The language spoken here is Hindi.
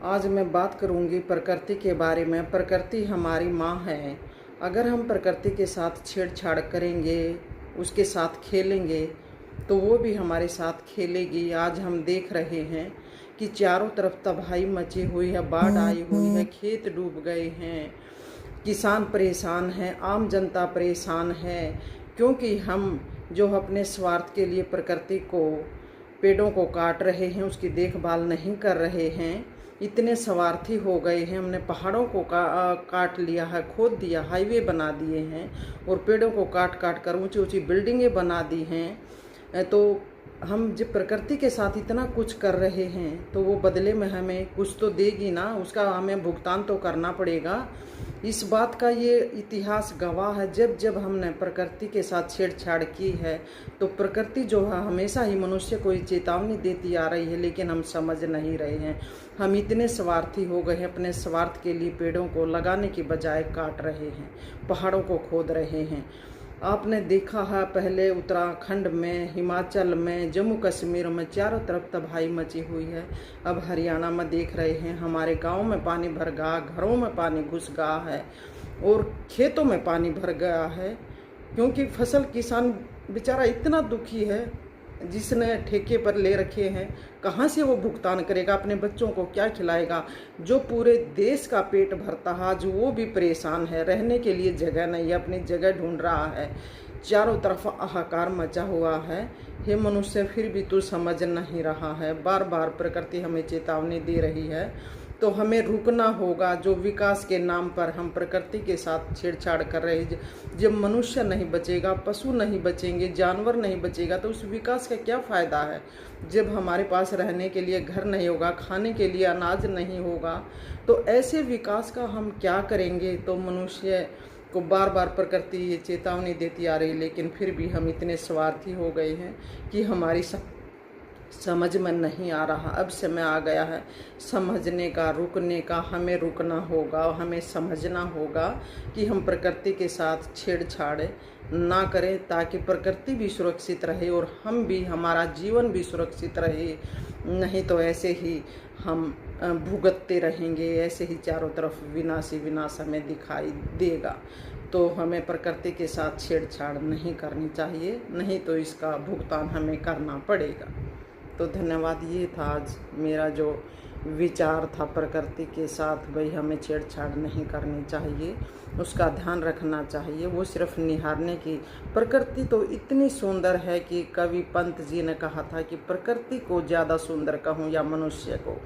आज मैं बात करूंगी प्रकृति के बारे में। प्रकृति हमारी माँ है। अगर हम प्रकृति के साथ छेड़छाड़ करेंगे, उसके साथ खेलेंगे, तो वो भी हमारे साथ खेलेगी। आज हम देख रहे हैं कि चारों तरफ तबाही मची हुई है, बाढ़ आई हुई है, खेत डूब गए हैं, किसान परेशान है, आम जनता परेशान है, क्योंकि हम जो अपने स्वार्थ के लिए प्रकृति को, पेड़ों को काट रहे हैं, उसकी देखभाल नहीं कर रहे हैं। इतने स्वार्थी हो गए हैं, हमने पहाड़ों को काट लिया है, खोद दिया, हाईवे बना दिए हैं और पेड़ों को काट काट कर ऊंची ऊंची बिल्डिंगें बना दी हैं। तो हम जब प्रकृति के साथ इतना कुछ कर रहे हैं तो वो बदले में हमें कुछ तो देगी ना, उसका हमें भुगतान तो करना पड़ेगा। इस बात का ये इतिहास गवाह है। जब जब हमने प्रकृति के साथ छेड़छाड़ की है तो प्रकृति जो है हमेशा ही मनुष्य को ये चेतावनी देती आ रही है, लेकिन हम समझ नहीं रहे हैं। हम इतने स्वार्थी हो गए हैं, अपने स्वार्थ के लिए पेड़ों को लगाने की बजाय काट रहे हैं, पहाड़ों को खोद रहे हैं। आपने देखा है पहले उत्तराखंड में, हिमाचल में, जम्मू कश्मीर में चारों तरफ तबाही मची हुई है। अब हरियाणा में देख रहे हैं, हमारे गांव में पानी भर गया, घरों में पानी घुस गया है और खेतों में पानी भर गया है, क्योंकि फसल किसान बेचारा इतना दुखी है। जिसने ठेके पर ले रखे हैं, कहाँ से वो भुगतान करेगा, अपने बच्चों को क्या खिलाएगा। जो पूरे देश का पेट भरता है, आज वो भी परेशान है, रहने के लिए जगह नहीं है, अपनी जगह ढूंढ रहा है। चारों तरफ हाहाकार मचा हुआ है। हे मनुष्य, फिर भी तू समझ नहीं रहा है। बार बार प्रकृति हमें चेतावनी दे रही है, तो हमें रुकना होगा। जो विकास के नाम पर हम प्रकृति के साथ छेड़छाड़ कर रहे हैं, जब मनुष्य नहीं बचेगा, पशु नहीं बचेंगे, जानवर नहीं बचेगा, तो उस विकास का क्या फ़ायदा है। जब हमारे पास रहने के लिए घर नहीं होगा, खाने के लिए अनाज नहीं होगा, तो ऐसे विकास का हम क्या करेंगे। तो मनुष्य को बार बार प्रकृति ये चेतावनी देती आ रही, लेकिन फिर भी हम इतने स्वार्थी हो गए हैं कि हमारी समझ में नहीं आ रहा। अब समय आ गया है समझने का, रुकने का। हमें रुकना होगा, हमें समझना होगा कि हम प्रकृति के साथ छेड़छाड़ ना करें, ताकि प्रकृति भी सुरक्षित रहे और हम भी, हमारा जीवन भी सुरक्षित रहे। नहीं तो ऐसे ही हम भुगतते रहेंगे, ऐसे ही चारों तरफ विनाश ही विनाश हमें दिखाई देगा। तो हमें प्रकृति के साथ छेड़छाड़ नहीं करनी चाहिए, नहीं तो इसका भुगतान हमें करना पड़ेगा। तो धन्यवाद। ये था आज मेरा जो विचार था प्रकृति के साथ। भाई हमें छेड़छाड़ नहीं करनी चाहिए, उसका ध्यान रखना चाहिए। वो सिर्फ निहारने की, प्रकृति तो इतनी सुंदर है कि कवि पंत जी ने कहा था कि प्रकृति को ज़्यादा सुंदर कहूँ या मनुष्य को।